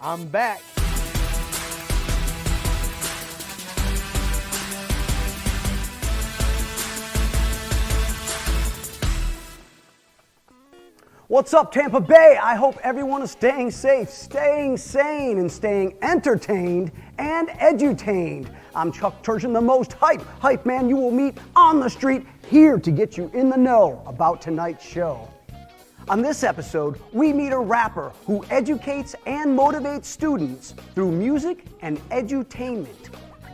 I'm back. What's up, Tampa Bay? I hope everyone is staying safe, staying sane, and staying entertained and edutained. I'm Chuck Turgeon, the most hype man you will meet on the street, here to get you in the know about tonight's show. On this episode, we meet a rapper who educates and motivates students through music and edutainment.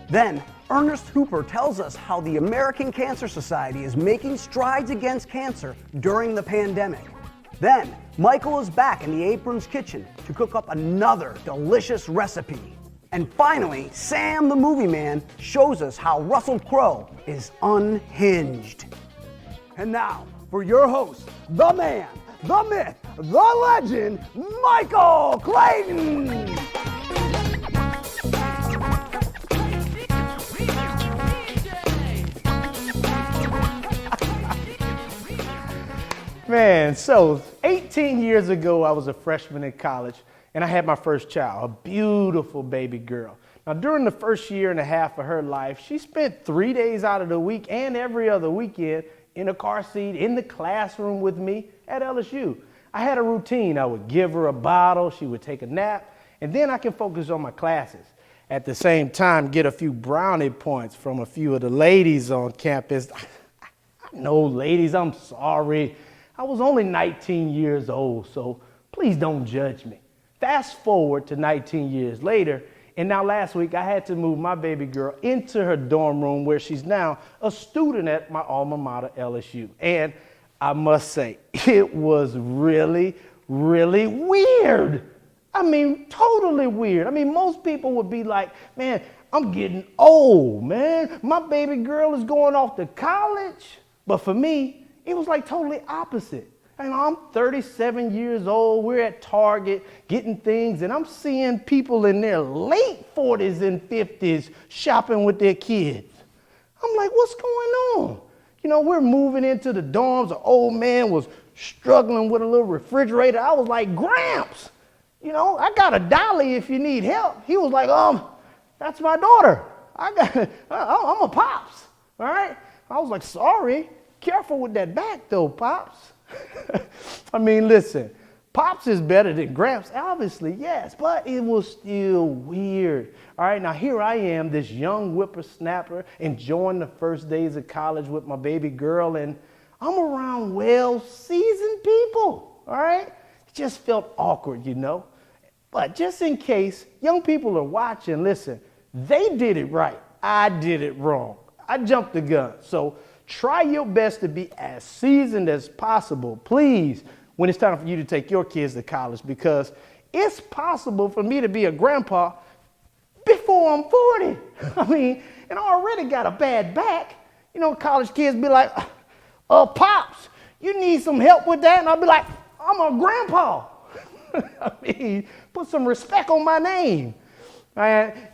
Then, Ernest Hooper tells us how the American Cancer Society is making strides against cancer during the pandemic. Then, Michael is back in the Apron's kitchen to cook up another delicious recipe. And finally, Sam the Movie Man shows us how Russell Crowe is unhinged. And now, for your host, the man, the myth, the legend, Michael Clayton! Man, so 18 years ago, I was a freshman in college, and I had my first child, a beautiful baby girl. Now, during the first year and a half of her life, she spent 3 days out of the week and every other weekend in a car seat in the classroom with me at LSU. I had a routine. I would give her a bottle, she would take a nap, and then I can focus on my classes. At the same time, get a few brownie points from a few of the ladies on campus. No, ladies, I'm sorry. I was only 19 years old, so please don't judge me. Fast forward to 19 years later, and now last week I had to move my baby girl into her dorm room where she's now a student at my alma mater, LSU. And I must say, it was really, really weird. I mean, totally weird. I mean, most people would be like, man, I'm getting old, man. My baby girl is going off to college. But for me, it was like totally opposite. And I'm 37 years old. We're at Target getting things, and I'm seeing people in their late 40s and 50s shopping with their kids. I'm like, what's going on? You know, we're moving into the dorms. An old man was struggling with a little refrigerator. I was like, Gramps, you know, I got a dolly if you need help. He was like, that's my daughter. I'm a Pops, all right? I was like, sorry. Careful with that back though, Pops. I mean, listen, Pops is better than Gramps, obviously, yes, but it was still weird. All right, now here I am, this young whippersnapper, enjoying the first days of college with my baby girl, and I'm around well-seasoned people, all right? It just felt awkward, you know? But just in case young people are watching, listen, they did it right. I did it wrong. I jumped the gun. So try your best to be as seasoned as possible, please, when it's time for you to take your kids to college, because it's possible for me to be a grandpa before I'm 40. I mean, and I already got a bad back. You know, college kids be like, Pops, you need some help with that? And I'll be like, I'm a grandpa. I mean, put some respect on my name.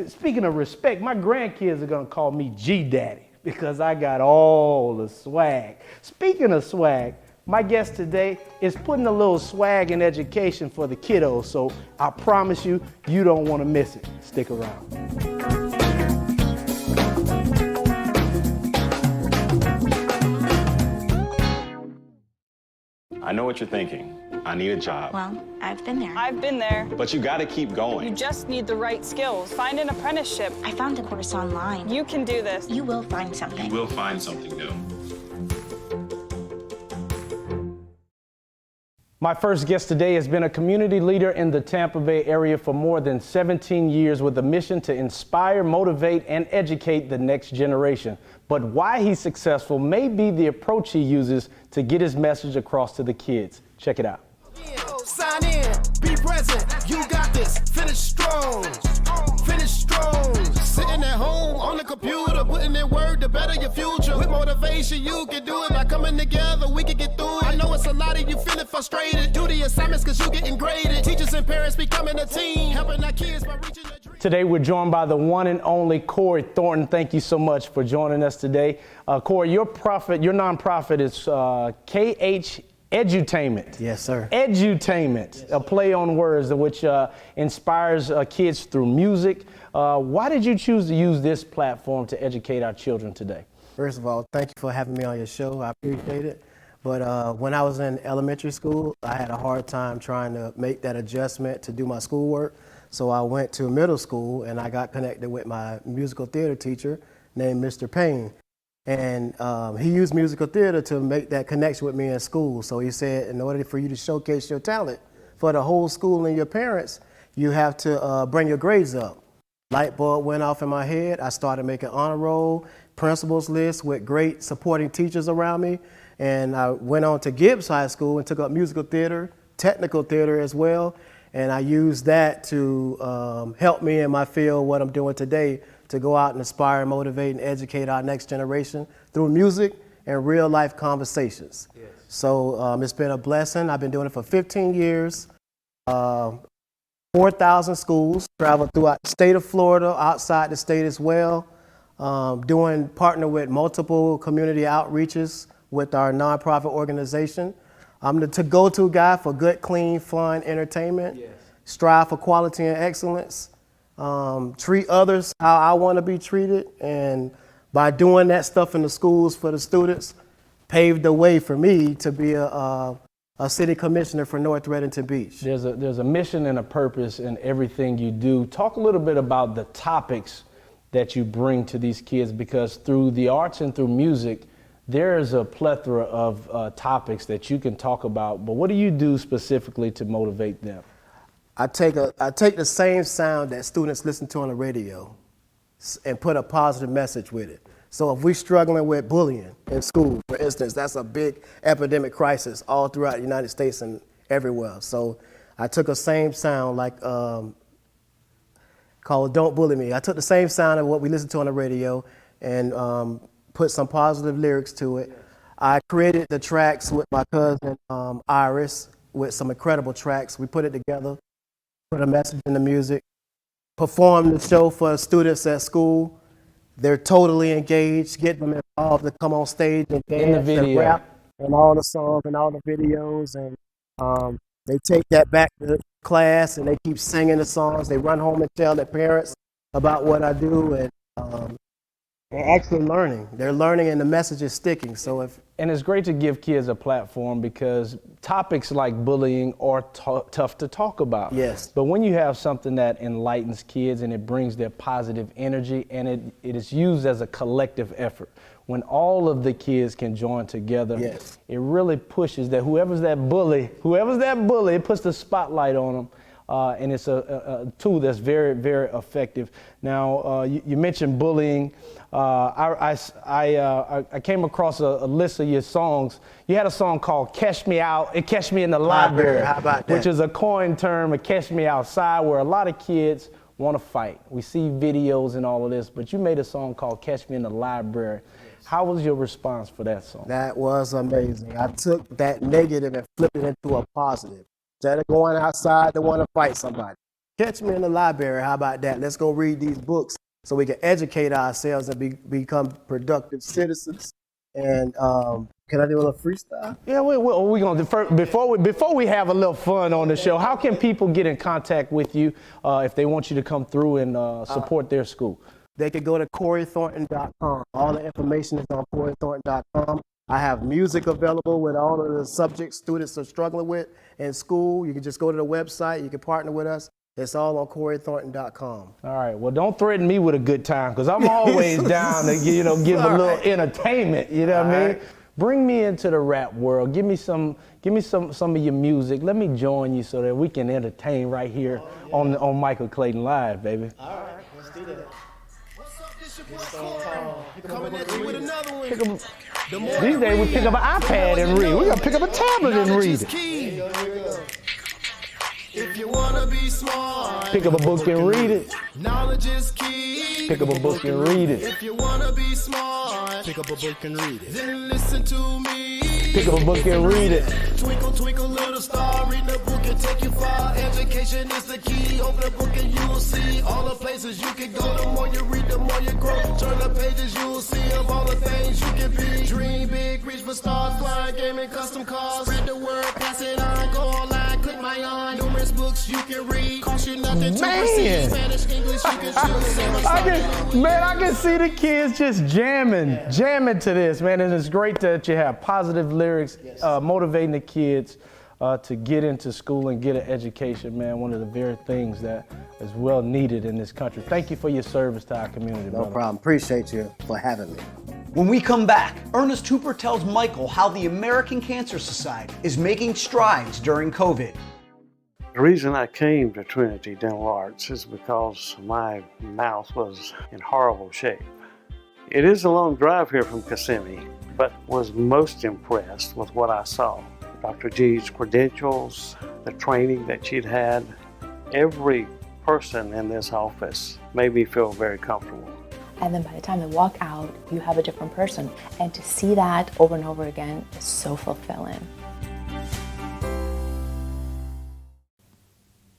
Speaking of respect, my grandkids are going to call me G-Daddy, because I got all the swag. Speaking of swag, my guest today is putting a little swag in education for the kiddos, so I promise you, you don't want to miss it. Stick around. I know what you're thinking. I need a job. Well, I've been there. I've been there. But you gotta keep going. You just need the right skills. Find an apprenticeship. I found a course online. You can do this. You will find something. You will find something new. My first guest today has been a community leader in the Tampa Bay area for more than 17 years with a mission to inspire, motivate, and educate the next generation. But why he's successful may be the approach he uses to get his message across to the kids. Check it out. Sign in, be present, you got this, finish strong, finish strong. Sitting at home on the computer, putting in work to better your future. With motivation, you can do it by coming together, we can get through it. I know it's a lot of you feeling frustrated, do the assignments cause you getting graded. Teachers and parents becoming a team, helping our kids by reaching their dreams. Today we're joined by the one and only Corey Thornton. Thank you so much for joining us today. Corey, your nonprofit is KHAC Edutainment. Yes, sir. Edutainment, a play on words which inspires kids through music. Why did you choose to use this platform to educate our children today? First of all, thank you for having me on your show. I appreciate it. But when I was in elementary school, I had a hard time trying to make that adjustment to do my schoolwork. So I went to middle school and I got connected with my musical theater teacher named Mr. Payne. And he used musical theater to make that connection with me in school. So he said, in order for you to showcase your talent for the whole school and your parents, you have to bring your grades up. Light bulb went off in my head. I started making honor roll, principals list with great supporting teachers around me. And I went on to Gibbs High School and took up musical theater, technical theater as well. And I used that to help me in my field, what I'm doing today, to go out and inspire, motivate, and educate our next generation through music and real life conversations. Yes. So it's been a blessing. I've been doing it for 15 years. 4,000 schools, traveled throughout the state of Florida, outside the state as well, partner with multiple community outreaches with our nonprofit organization. I'm the go-to guy for good, clean, fun entertainment, yes. Strive for quality and excellence, treat others how I want to be treated, and by doing that stuff in the schools for the students, paved the way for me to be a city commissioner for North Redington Beach. There's a mission and a purpose in everything you do. Talk a little bit about the topics that you bring to these kids, because through the arts and through music, there's a plethora of topics that you can talk about. But what do you do specifically to motivate them? I take the same sound that students listen to on the radio and put a positive message with it. So if we're struggling with bullying in school, for instance, that's a big epidemic crisis all throughout the United States and everywhere. So I took a same sound like called Don't Bully Me. I took the same sound of what we listen to on the radio and put some positive lyrics to it. I created the tracks with my cousin Iris with some incredible tracks. We put it together, put a message in the music, performed the show for students at school. They're totally engaged, get them involved to come on stage and dance and rap and all the songs and all the videos. And they take that back to class and they keep singing the songs. They run home and tell their parents about what I do. And they're actually learning. They're learning and the message is sticking. And it's great to give kids a platform because topics like bullying are tough to talk about. Yes. But when you have something that enlightens kids and it brings their positive energy and it is used as a collective effort, when all of the kids can join together, yes. It really pushes that whoever's that bully, it puts the spotlight on them. And it's a tool that's very, very effective. Now, you mentioned bullying. I came across a list of your songs. You had a song called Catch Me Out and Catch Me in the Library, How about that? Which is a coined term, Catch Me Outside, where a lot of kids want to fight. We see videos and all of this, but you made a song called Catch Me in the Library. Yes. How was your response for that song? That was amazing. I took that negative and flipped it into a positive. Instead of going outside to want to fight somebody. Catch me in the library, how about that? Let's go read these books so we can educate ourselves and become productive citizens. And can I do a little freestyle? Yeah, we're going to, before we have a little fun on the show, how can people get in contact with you if they want you to come through and support their school? They could go to CoreyThornton.com. All the information is on CoreyThornton.com. I have music available with all of the subjects students are struggling with in school. You can just go to the website. You can partner with us. It's all on CoreyThornton.com. All right. Well, don't threaten me with a good time because I'm always down to give a little entertainment. You know what I mean? Bring me into the rap world. Give me some of your music. Let me join you so that we can entertain right here on Michael Clayton Live, baby. All right. Let's do that. What's up, this your boy coming at you with another one. These days we pick up an iPad and read. We're going to pick up a tablet and read it. If you want to be smart, pick up a book and read it. Knowledge is key. Pick up a book and read it. If you want to be smart, pick up a book and read it. Then listen to me. Pick up a book and read it. Twinkle, twinkle, little star. Read the book and take you far. Education is the key. open the book and you will see all the places you can go. The more you read, the more you grow. Turn the pages, you will see of all the things you can be. Dream big, reach for stars, flying, gaming, custom cars. Spread the word, pass it on, go online, click my on. Numerous books you can read, cost you nothing to receive. Spanish, English, you can choose. I can see the kids just jamming to this, man. And it's great that you have positive lyrics, motivating the kids to get into school and get an education, man. One of the very things that is well needed in this country. Thank you for your service to our community, No brother. problem. Appreciate you for having me. When we come back, Ernest Hooper tells Michael how the American Cancer Society is making strides during COVID. The reason I came to Trinity Dental Arts is because my mouth was in horrible shape. It is a long drive here from Kissimmee, but was most impressed with what I saw. Dr. G's credentials, the training that she'd had, every person in this office made me feel very comfortable. And then by the time they walk out, you have a different person. And to see that over and over again is so fulfilling.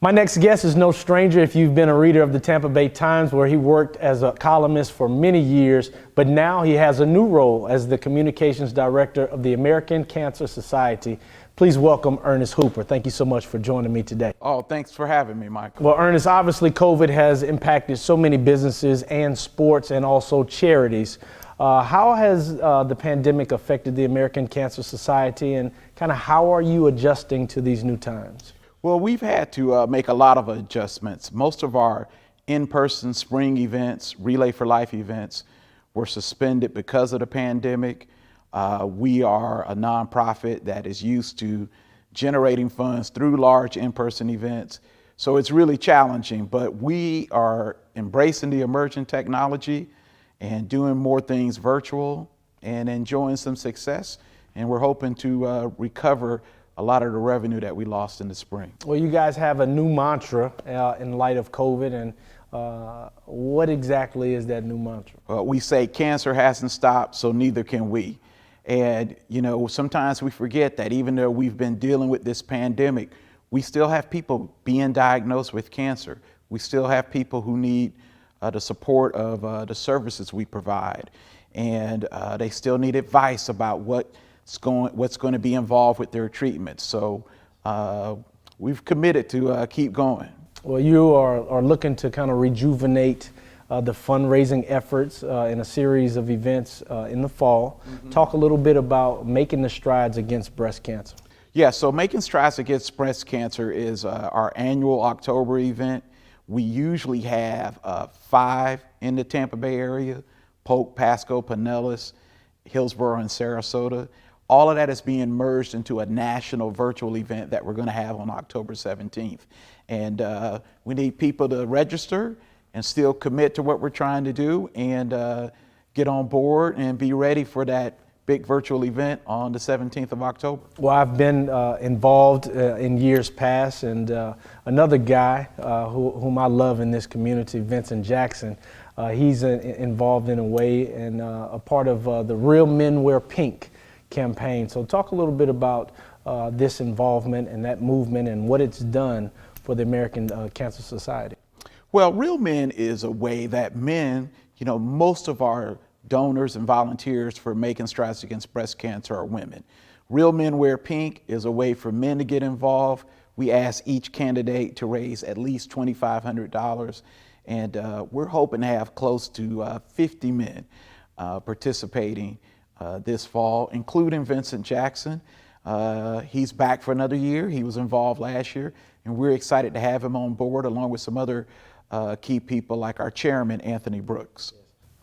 My next guest is no stranger if you've been a reader of the Tampa Bay Times, where he worked as a columnist for many years, but now he has a new role as the communications director of the American Cancer Society. Please welcome Ernest Hooper. Thank you so much for joining me today. Oh, thanks for having me, Michael. Well, Ernest, obviously COVID has impacted so many businesses and sports and also charities. How has the pandemic affected the American Cancer Society, and kind of how are you adjusting to these new times? Well, we've had to make a lot of adjustments. Most of our in-person spring events, Relay for Life events, were suspended because of the pandemic. We are a nonprofit that is used to generating funds through large in-person events. So it's really challenging, but we are embracing the emerging technology and doing more things virtual and enjoying some success. And we're hoping to recover a lot of the revenue that we lost in the spring. Well, you guys have a new mantra in light of COVID, and what exactly is that new mantra? We say cancer hasn't stopped, so neither can we. And you know, sometimes we forget that even though we've been dealing with this pandemic, we still have people being diagnosed with cancer. We still have people who need the support of the services we provide. And they still need advice about what's going to be involved with their treatment. So we've committed to keep going. Well, you are looking to kind of rejuvenate the fundraising efforts in a series of events in the fall. Mm-hmm. Talk a little bit about making the strides against breast cancer. Yeah, so Making Strides Against Breast Cancer is our annual October event. We usually have 5 in the Tampa Bay area: Polk, Pasco, Pinellas, Hillsborough, and Sarasota. All of that is being merged into a national virtual event that we're going to have on October 17th. And we need people to register and still commit to what we're trying to do and get on board and be ready for that big virtual event on the 17th of October. Well, I've been involved in years past, and another guy whom I love in this community, Vincent Jackson, he's involved in a way and a part of the Real Men Wear Pink campaign. So talk a little bit about this involvement and that movement and what it's done for the American Cancer Society. Well, Real Men is a way that men, you know, most of our donors and volunteers for Making Strides Against Breast Cancer are women. Real Men Wear Pink is a way for men to get involved. We ask each candidate to raise at least $2,500, and we're hoping to have close to 50 men participating this fall, including Vincent Jackson. He's back for another year. He was involved last year, and we're excited to have him on board along with some other key people like our chairman, Anthony Brooks.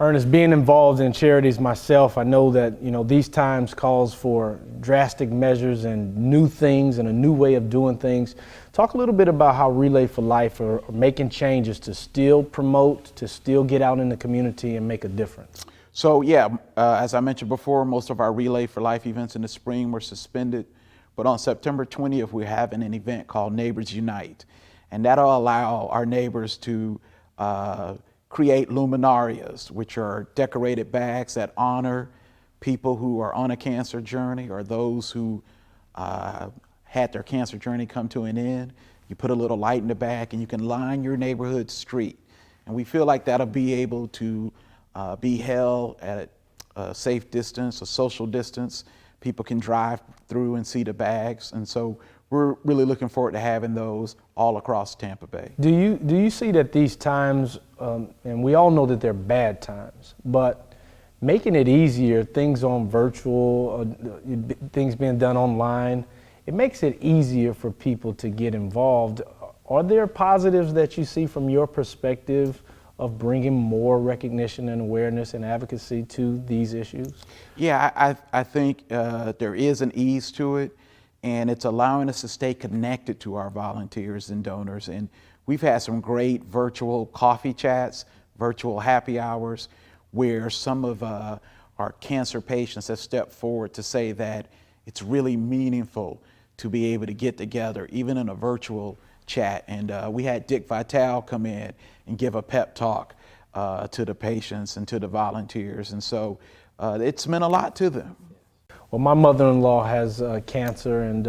Ernest, being involved in charities myself, I know that, you know, these times calls for drastic measures and new things and a new way of doing things. Talk a little bit about how Relay for Life are making changes to still promote, to still get out in the community and make a difference. So yeah, as I mentioned before, most of our Relay for Life events in the spring were suspended, but on September 20th, we're having an event called Neighbors Unite, and that'll allow our neighbors to create luminarias, which are decorated bags that honor people who are on a cancer journey or those who had their cancer journey come to an end. You put a little light in the back and you can line your neighborhood street. And we feel like that'll be able to be held at a safe distance, a social distance. People can drive through and see the bags. And so we're really looking forward to having those all across Tampa Bay. Do you see that these times, and we all know that they're bad times, but making it easier, things on virtual, things being done online, it makes it easier for people to get involved. Are there positives that you see from your perspective of bringing more recognition and awareness and advocacy to these issues? Yeah, I think there is an ease to it, and it's allowing us to stay connected to our volunteers and donors. And we've had some great virtual coffee chats, virtual happy hours, where some of our cancer patients have stepped forward to say that it's really meaningful to be able to get together, even in a virtual chat. And we had Dick Vitale come in and give a pep talk to the patients and to the volunteers. And so it's meant a lot to them. Well, my mother-in-law has cancer, and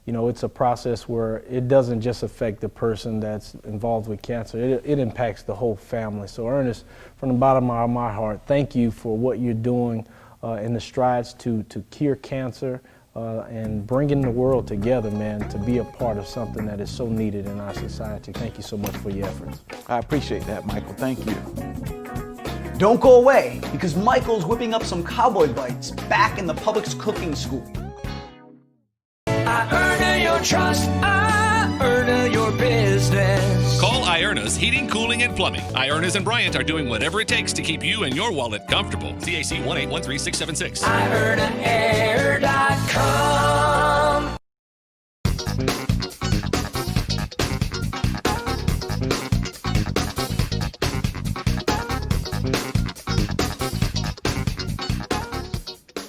it's a process where it doesn't just affect the person that's involved with cancer, it impacts the whole family. So Ernest, from the bottom of my heart, thank you for what you're doing in the strides to cure cancer and bringing the world together, man, to be a part of something that is so needed in our society. Thank you so much for your efforts. I appreciate that, Michael. Thank you. Don't go away, because Michael's whipping up some cowboy bites back in the Publix cooking school. I earn your trust, I earn your business. Call Ierna's Heating, Cooling, and Plumbing. Ierna's and Bryant are doing whatever it takes to keep you and your wallet comfortable. CAC 1813676. IEarnaAir.com.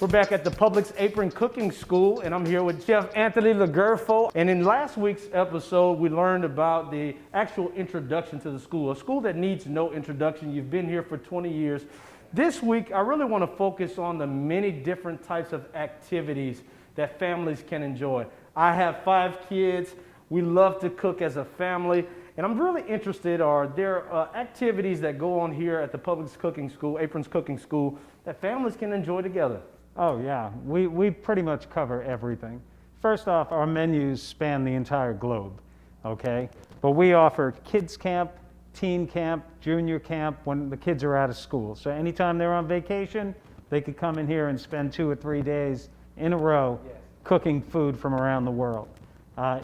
We're back at the Publix Apron Cooking School, and I'm here with Chef Anthony Lagerfo. And in last week's episode, we learned about the actual introduction to the school, a school that needs no introduction. You've been here for 20 years. This week, I really want to focus on the many different types of activities that families can enjoy. I have 5 kids. We love to cook as a family. And I'm really interested, are there activities that go on here at the Publix Cooking School, Aprons Cooking School, that families can enjoy together? Oh yeah, we pretty much cover everything. First off, our menus span the entire globe, okay? But we offer kids camp, teen camp, junior camp when the kids are out of school. So anytime they're on vacation, they could come in here and spend 2 or 3 days in a row cooking food from around the world.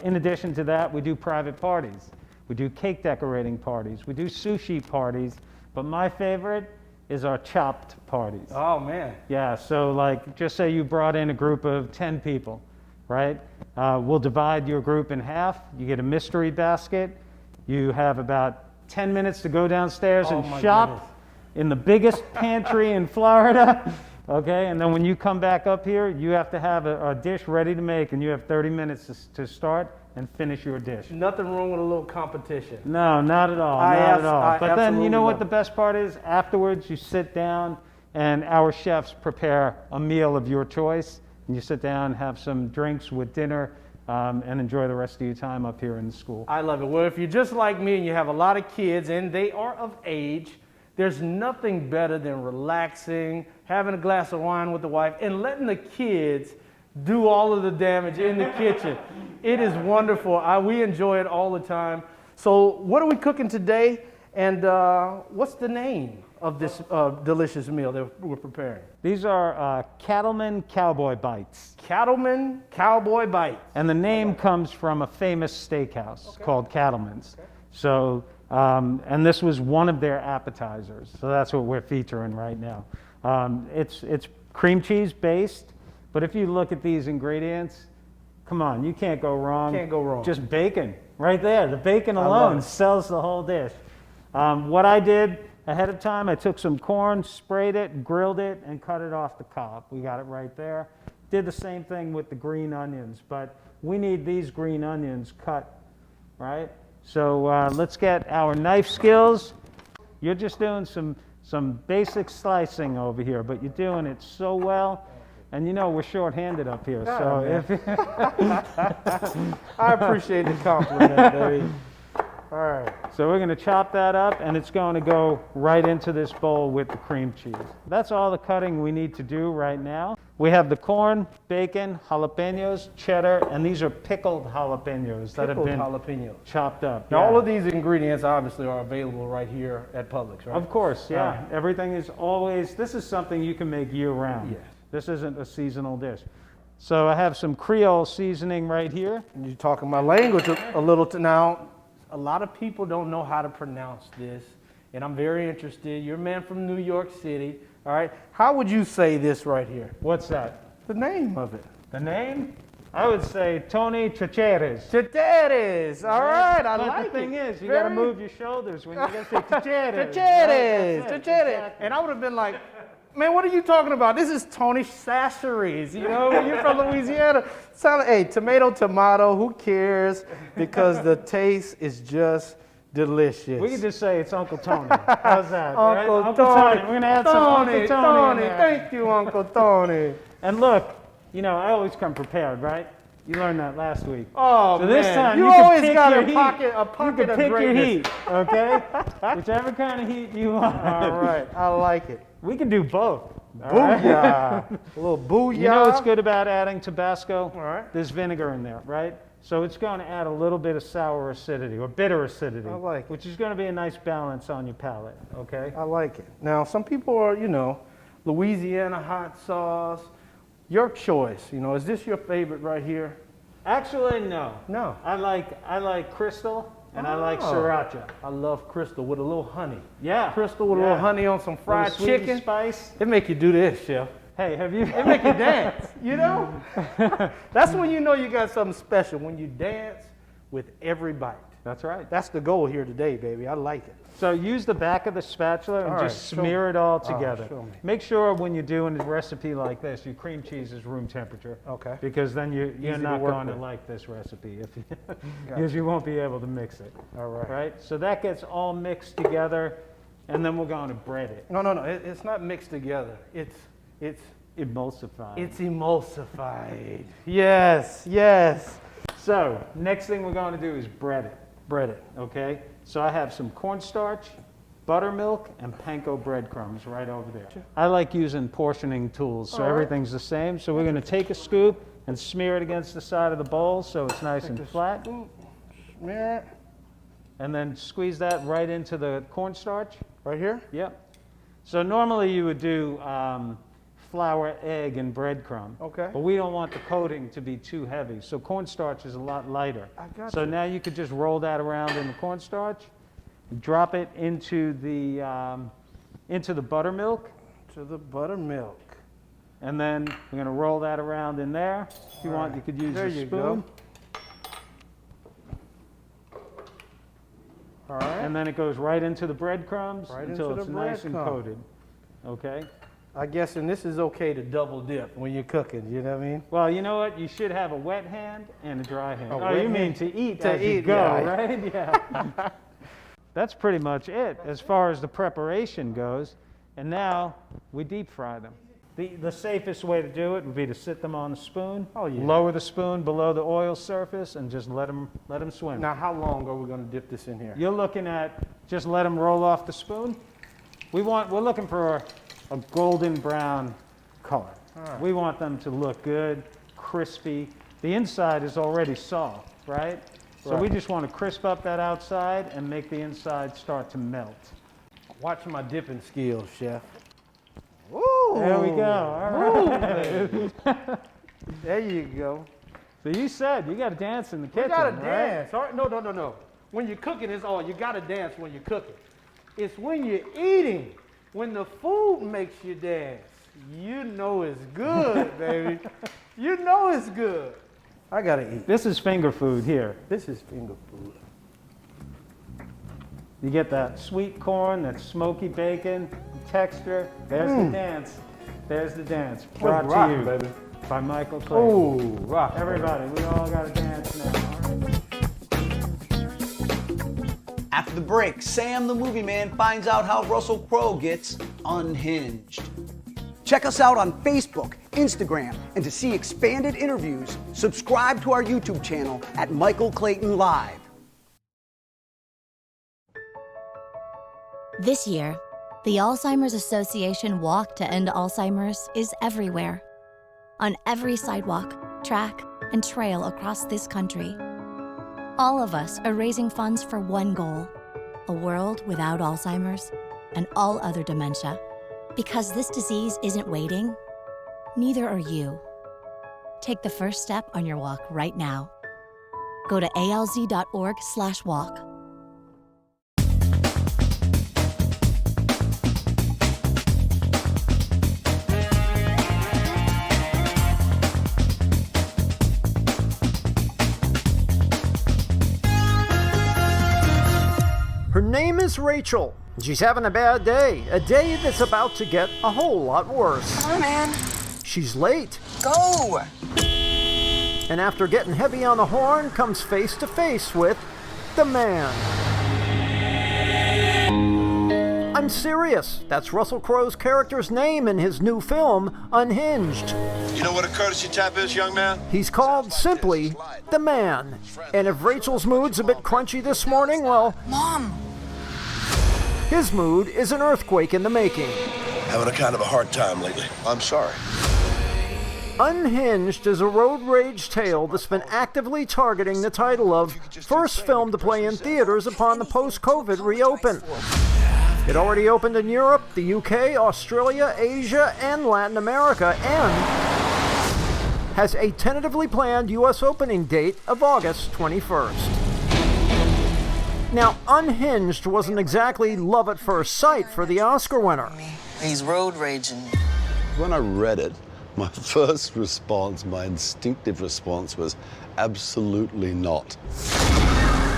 In addition to that, we do private parties. We do cake decorating parties. We do sushi parties. But my favorite is our chopped parties. Oh man. Yeah, so like just say you brought in a group of 10 people, right? We'll divide your group in half. You get a mystery basket. You have about 10 minutes to go downstairs and shop in the biggest pantry in Florida, okay? And then when you come back up here, you have to have a dish ready to make, and you have 30 minutes to start and finish your dish. Nothing wrong with a little competition. No, not at all, not at all. But then you know what the best part is? Afterwards, you sit down and our chefs prepare a meal of your choice. And you sit down, have some drinks with dinner, and enjoy the rest of your time up here in the school. I love it. Well, if you're just like me and you have a lot of kids and they are of age, there's nothing better than relaxing, having a glass of wine with the wife, and letting the kids do all of the damage in the kitchen. It is wonderful. We enjoy it all the time. So what are we cooking today? And what's the name of this delicious meal that we're preparing? These are Cattleman Cowboy Bites. Cattleman Cowboy Bites. And the name comes from a famous steakhouse called Cattleman's. So, and this was one of their appetizers. So that's what we're featuring right now. It's cream cheese based. But if you look at these ingredients, come on, you can't go wrong. Can't go wrong. Just bacon, right there. The bacon alone sells the whole dish. What I did ahead of time, I took some corn, sprayed it, grilled it, and cut it off the cob. We got it right there. Did the same thing with the green onions, but we need these green onions cut, right? So let's get our knife skills. You're just doing some basic slicing over here, but you're doing it so well. And you know we're short-handed up here, so I appreciate the compliment, baby. All right. So we're going to chop that up, and it's going to go right into this bowl with the cream cheese. That's all the cutting we need to do right now. We have the corn, bacon, jalapenos, cheddar, and these are pickled jalapenos that have been chopped up. Now, all of these ingredients obviously are available right here at Publix, right? Of course, yeah. Everything is always, this is something you can make year-round. Yes. This isn't a seasonal dish. So I have some Creole seasoning right here. You're talking my language a little now. A lot of people don't know how to pronounce this, and I'm very interested. You're a man from New York City, all right? How would you say this right here? What's that? The name of it. The name? I would say Tony Chacheres. Chacheres, all right, I but like it. The thing is, you got to move your shoulders when you got to say Chacheres. Chacheres, Chacheres. And I would have been like, man, what are you talking about? This is Tony Chacheres, you know? You're from Louisiana. Hey, tomato, who cares? Because the taste is just delicious. We could just say it's Uncle Tony. How's that? Uncle right? Tony. We're going to add some Uncle Tony in there. Thank you, Uncle Tony. And look, you know, I always come prepared, right? You learned that last week. Oh, so this time you can always pick got your a heat. pocket You can of pick greatness. your heat, okay? Whichever kind of heat you want. All right, I like it. We can do both. Booyah. A little booyah. You know what's good about adding Tabasco? All right. There's vinegar in there, right? So it's going to add a little bit of sour acidity or bitter acidity. I like it. Which is going to be a nice balance on your palate, okay? I like it. Now, some people are, you know, Louisiana hot sauce. Your choice. You know, is this your favorite right here? Actually, no. No. I like Crystal and I like Sriracha. I love Crystal with a little honey. Yeah. Crystal with a little honey on some fried Little sweet and chicken. Spice. It make you do this, chef. Hey, have you? It make you dance, you know? That's when you know you got something special, when you dance with every bite. That's right. That's the goal here today, baby. I like it. So use the back of the spatula and All right, just smear it all together. show me. Make sure when you're doing a recipe like this, your cream cheese is room temperature. Okay. Because then you're to not work going to with. like this recipe if you, because you won't be able to mix it. All right. Right? So that gets all mixed together, and then we're going to bread it. No. It's not mixed together. It's Emulsified. It's emulsified. Yes. So next thing we're going to do is bread it. Bread it. Okay? So I have some cornstarch, buttermilk, and panko breadcrumbs right over there. I like using portioning tools, so everything's the same. So we're going to take a scoop and smear it against the side of the bowl so it's nice and flat. Smear it. And then squeeze that right into the cornstarch. Right here? Yep. So normally you would do flour, egg, and breadcrumb. Okay. But we don't want the coating to be too heavy. So cornstarch is a lot lighter. I got So you. now you could just roll that around in the cornstarch, drop it into the buttermilk, To the buttermilk. and then we're going to roll that around in there. If you want, you could use There a you spoon. All right. And then it goes right into the breadcrumbs Right until into it's the nice and breadcrumb. coated. Okay? I guess, and this is okay to double dip when you're cooking, you know what I mean? Well, you know what? You should have a wet hand and a dry hand. A Oh, wet you mean hand? to eat To as you eat, go, yeah. right? Yeah. That's pretty much it as far as the preparation goes. And now we deep fry them. The safest way to do it would be to sit them on a spoon, lower the spoon below the oil surface, and just let them swim. Now, how long are we going to dip this in here? You're looking at just let them roll off the spoon. We're looking for a golden brown color. right. We want them to look good, crispy. The inside is already soft, right? So we just want to crisp up that outside and make the inside start to melt. Watch my dipping skills, chef. There we go. All right. There you go. So you said you got to dance in the kitchen, You gotta right? dance. All right? No. When you're cooking, it's all you gotta dance when you're cooking. It's when you're eating, when the food makes you dance. You know it's good, baby. You know it's good. I gotta eat. This is finger food here. This is finger food. You get that sweet corn, that smoky bacon texture. There's the dance. There's the dance. Brought rock, to you baby. by Michael Clayton. Ooh, rock. Everybody, we all got to dance now. After the break, Sam the Movie Man finds out how Russell Crowe gets unhinged. Check us out on Facebook, Instagram, and to see expanded interviews, subscribe to our YouTube channel at Michael Clayton Live. This year, the Alzheimer's Association Walk to End Alzheimer's is everywhere. On every sidewalk, track, and trail across this country. All of us are raising funds for one goal: a world without Alzheimer's and all other dementia. Because this disease isn't waiting, neither are you. Take the first step on your walk right now. Go to alz.org/walk. Her name is Rachel. She's having a bad day. A day that's about to get a whole lot worse. Come on, man. She's late. Go! And after getting heavy on the horn, comes face to face with the man. I'm serious. That's Russell Crowe's character's name in his new film, Unhinged. You know what a courtesy tap is, young man? He's called simply the man. And if Rachel's mood's a bit crunchy this morning, well... Mom! His mood is an earthquake in the making. Having a kind of a hard time lately. I'm sorry. Unhinged is a road rage tale that's been actively targeting the title of first film to play in theaters upon the post-COVID reopen. It already opened in Europe, the UK, Australia, Asia, and Latin America, and has a tentatively planned U.S. opening date of August 21st. Now, Unhinged wasn't exactly love at first sight for the Oscar winner. He's road raging. When I read it, my first response, my instinctive response was absolutely not.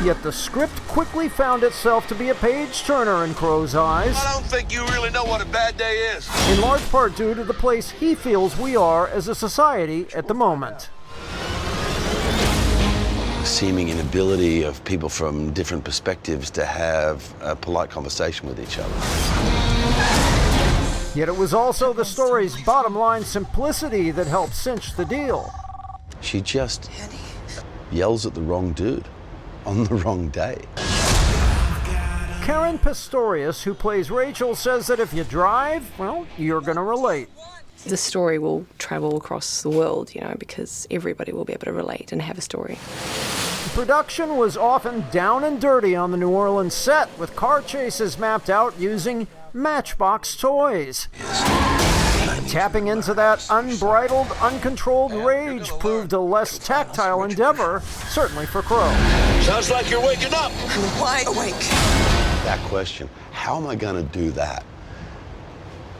Yet the script quickly found itself to be a page-turner in Crowe's eyes. I don't think you really know what a bad day is. In large part due to the place he feels we are as a society at the moment. Seeming inability of people from different perspectives to have a polite conversation with each other. Yet it was also the story's bottom-line simplicity that helped cinch the deal. She just yells at the wrong dude on the wrong day. Karen Pistorius, who plays Rachel, says that if you drive, well, you're going to relate. The story will travel across the world, because everybody will be able to relate and have a story. Production was often down and dirty on the New Orleans set, with car chases mapped out using Matchbox toys. Tapping into that unbridled, uncontrolled rage proved a less tactile endeavor, certainly for Crowe. Sounds like you're waking up. I'm wide awake. That question, how am I going to do that?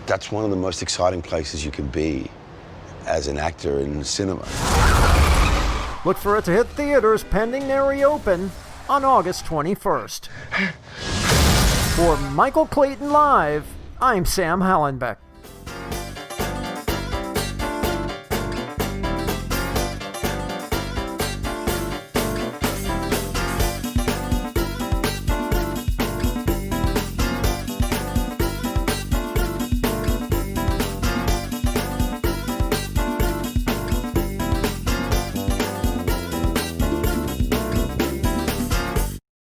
That's one of the most exciting places you can be as an actor in cinema. Look for it to hit theaters pending their reopen on August 21st. For Michael Clayton Live, I'm Sam Hallenbeck.